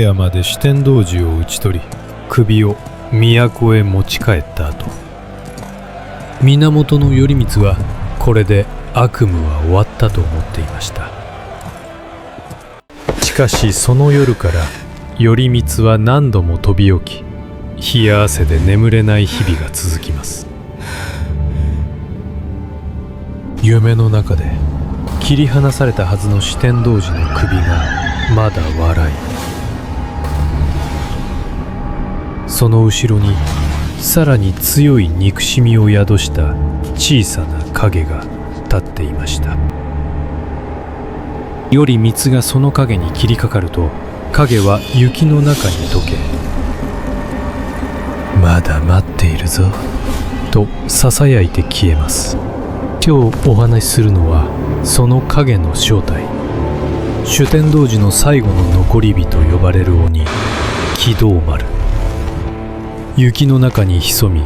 山で酒呑童子を討ち取り、首を都へ持ち帰った後、源頼光はこれで悪夢は終わったと思っていました。しかしその夜から頼光は何度も飛び起き、冷や汗で眠れない日々が続きます。夢の中で切り離されたはずの酒呑童子の首がまだ笑い、その後ろにさらに強い憎しみを宿した小さな影が立っていました。頼光がその影に切りかかると、影は雪の中に溶け、まだ待っているぞとささやいて消えます。今日お話しするのはその影の正体、酒呑童子の最後の残り火と呼ばれる鬼、鬼道丸。雪の中に潜み、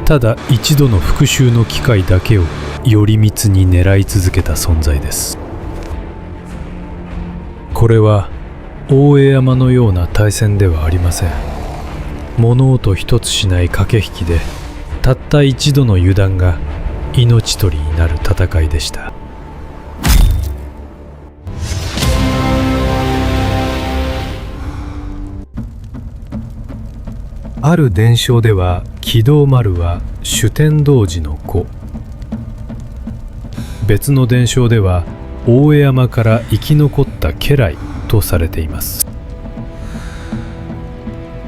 ただ一度の復讐の機会だけを頼光に狙い続けた存在です。これは大江山のような大戦ではありません。物音一つしない駆け引きで、たった一度の油断が命取りになる戦いでした。ある伝承では、鬼道丸は酒呑童子の子。別の伝承では、大江山から生き残った家来とされています。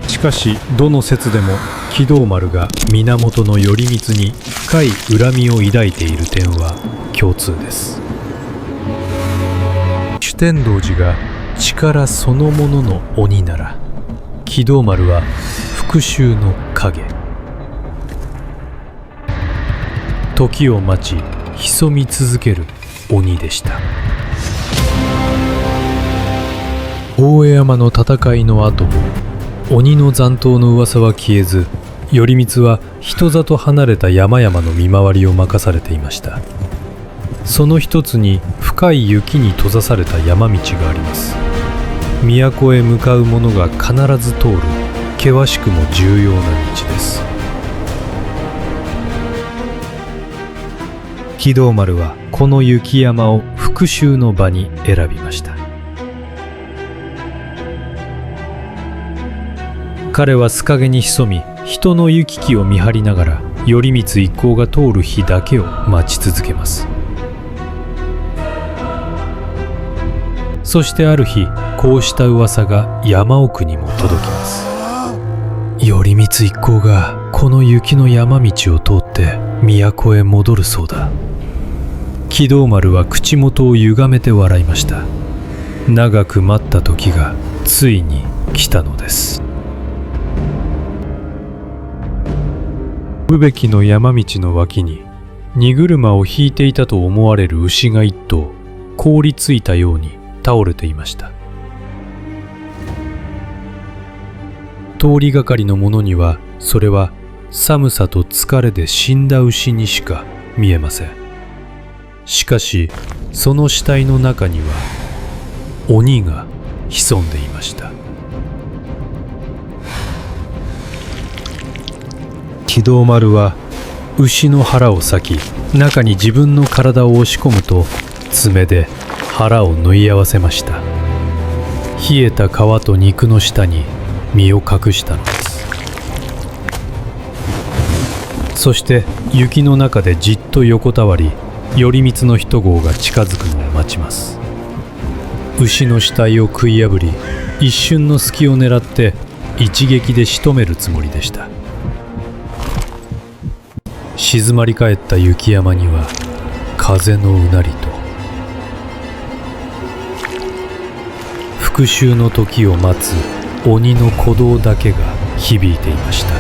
しかしどの説でも鬼道丸が源頼光に深い恨みを抱いている点は共通です。酒呑童子が力そのものの鬼なら、鬼道丸は復讐の影。時を待ち潜み続ける鬼でした。大江山の戦いの後も鬼の残党の噂は消えず、頼光は人里離れた山々の見回りを任されていました。その一つに深い雪に閉ざされた山道があります。都へ向かう者が必ず通る険しくも重要な道です。鬼道丸はこの雪山を復讐の場に選びました。彼は須影に潜み、人の行き来を見張りながら頼光一行が通る日だけを待ち続けます。そしてある日、こうした噂が山奥にも届きます。頼光一行がこの雪の山道を通って都へ戻るそうだ。鬼道丸は口元を歪めて笑いました。長く待った時がついに来たのです。武べの山道の脇に荷車を引いていたと思われる牛が一頭凍りついたように倒れていました。通りがかりの者にはそれは寒さと疲れで死んだ牛にしか見えません。しかしその死体の中には鬼が潜んでいました。鬼道丸は牛の腹を裂き、中に自分の体を押し込むと爪で腹を縫い合わせました。冷えた皮と肉の下に身を隠したのです。そして雪の中でじっと横たわり、頼光の一号が近づくのを待ちます。牛の死体を食い破り、一瞬の隙を狙って一撃で仕留めるつもりでした。静まり返った雪山には風のうなりと復讐の時を待つ鬼の鼓動だけが響いていました。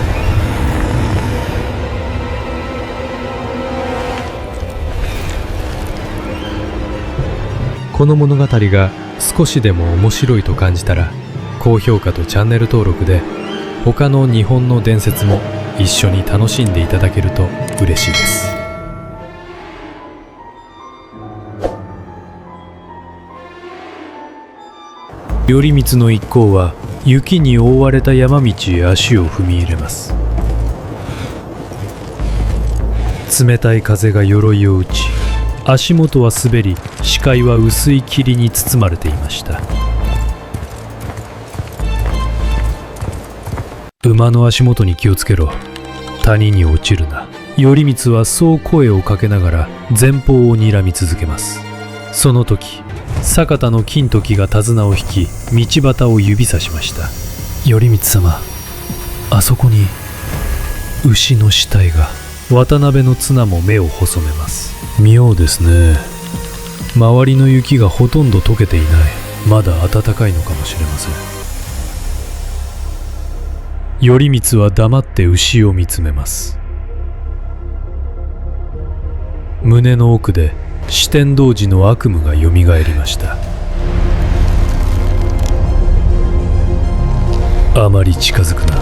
この物語が少しでも面白いと感じたら、高評価とチャンネル登録で他の日本の伝説も一緒に楽しんでいただけると嬉しいです。頼光の一行は雪に覆われた山道へ足を踏み入れます。冷たい風が鎧を打ち、足元は滑り、視界は薄い霧に包まれていました。馬の足元に気をつけろ。谷に落ちるな。頼光はそう声をかけながら前方を睨み続けます。その時、坂田の金時が手綱を引き、道端を指さしました。頼光様、あそこに牛の死体が。渡辺の綱も目を細めます。妙ですね。周りの雪がほとんど溶けていない。まだ暖かいのかもしれません。頼光は黙って牛を見つめます。胸の奥で四天童子の悪夢がよみがえりました。あまり近づくな。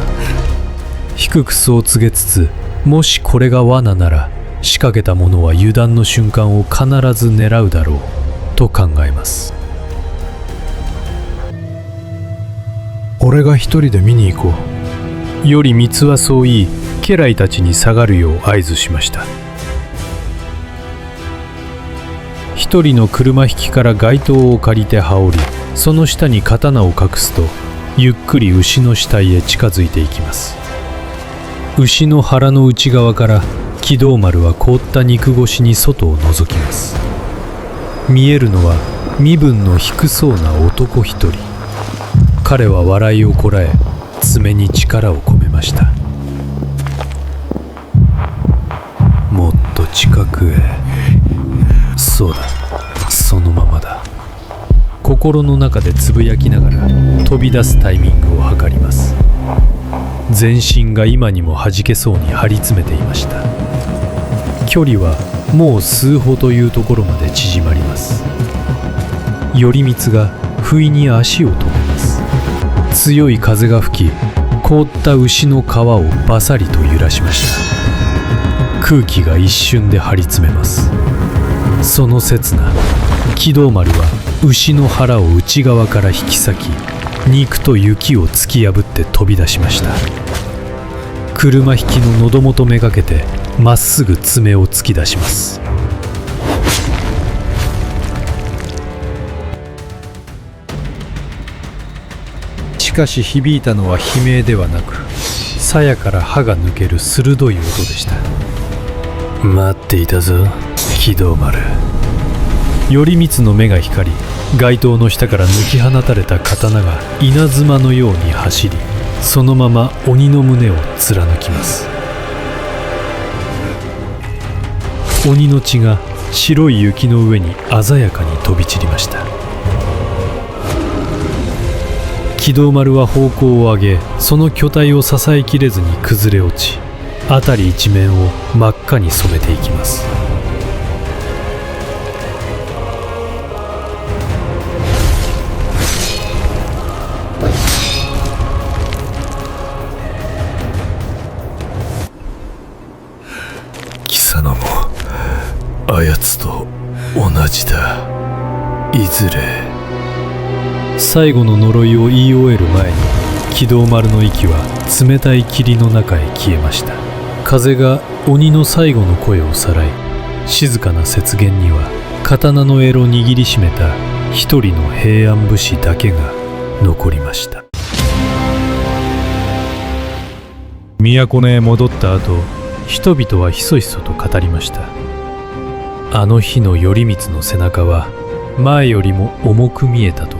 低くそう告げつつ、もしこれが罠なら仕掛けた者は油断の瞬間を必ず狙うだろうと考えます。俺が一人で見に行こう。より三つはそう言い、家来たちに下がるよう合図しました。一人の車引きから街灯を借りて羽織り、その下に刀を隠すと、ゆっくり牛の死体へ近づいていきます。牛の腹の内側から木道丸は凍った肉越しに外を覗きます。見えるのは身分の低そうな男一人。彼は笑いをこらえ、爪に力を込めました。もっと近くへ。そうだ、そのままだ。心の中でつぶやきながら飛び出すタイミングを測ります。全身が今にも弾けそうに張り詰めていました。距離はもう数歩というところまで縮まります。頼光が不意に足を止めます。強い風が吹き、凍った牛の皮をバサリと揺らしました。空気が一瞬で張り詰めます。その刹那、木道丸は牛の腹を内側から引き裂き、肉と雪を突き破って飛び出しました。車引きの喉元めがけてまっすぐ爪を突き出します。しかし響いたのは悲鳴ではなく、鞘から歯が抜ける鋭い音でした。待っていたぞ、木道丸。頼光の目が光り、街灯の下から抜き放たれた刀が稲妻のように走り、そのまま鬼の胸を貫きます。鬼の血が白い雪の上に鮮やかに飛び散りました。木道丸は方向を上げ、その巨体を支えきれずに崩れ落ち、辺り一面を真っ赤に染めていきます。貴様もあやつと同じだ。いずれ。最後の呪いを言い終える前に、木道丸の息は冷たい霧の中へ消えました。風が鬼の最後の声をさらい、静かな雪原には刀の柄を握りしめた一人の平安武士だけが残りました。都根へ戻った後、人々はひそひそと語りました。あの日の頼光の背中は前よりも重く見えたと。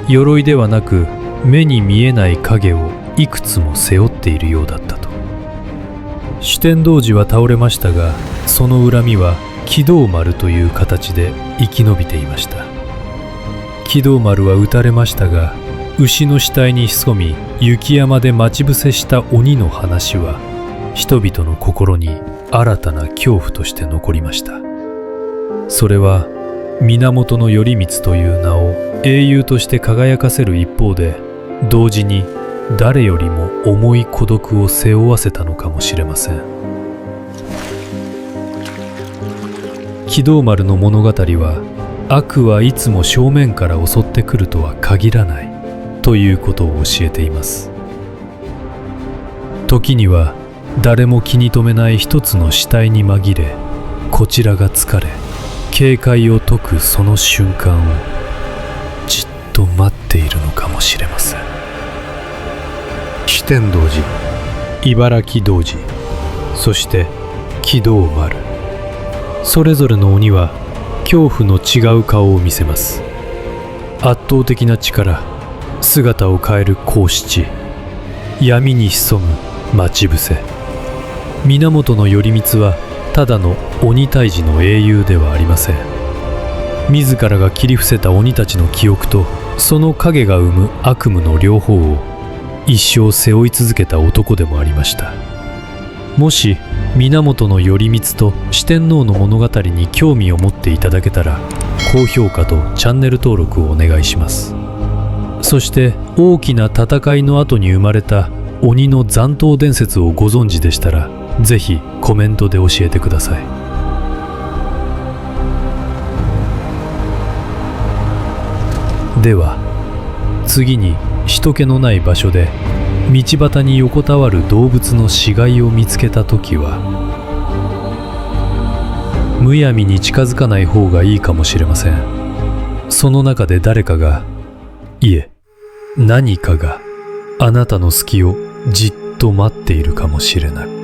鎧ではなく目に見えない影をいくつも背負っているようだったと。四天童子は倒れましたが、その恨みは木道丸という形で生き延びていました。木道丸は撃たれましたが、牛の死体に潜み雪山で待ち伏せした鬼の話は人々の心に新たな恐怖として残りました。それは源頼光という名を英雄として輝かせる一方で、同時に誰よりも重い孤独を背負わせたのかもしれません。木道丸の物語は、悪はいつも正面から襲ってくるとは限らないということを教えています。時には誰も気に留めない一つの死体に紛れ、こちらが疲れ警戒を解くその瞬間をじっと待っているのかもしれません。四天童寺、茨城童子、そして木道丸、それぞれの鬼は恐怖の違う顔を見せます。圧倒的な力、姿を変える孔七、闇に潜む待ち伏せ。源頼光はただの鬼退治の英雄ではありません。自らが切り伏せた鬼たちの記憶とその影が生む悪夢の両方を一生背負い続けた男でもありました。もし源頼光と四天王の物語に興味を持っていただけたら、高評価とチャンネル登録をお願いします。そして大きな戦いの後に生まれた鬼の残党伝説をご存知でしたら、ぜひコメントで教えてください。では次に人気のない場所で道端に横たわる動物の死骸を見つけたときは、むやみに近づかない方がいいかもしれません。その中で誰かが、いえ、何かがあなたの隙をじっと待っているかもしれない。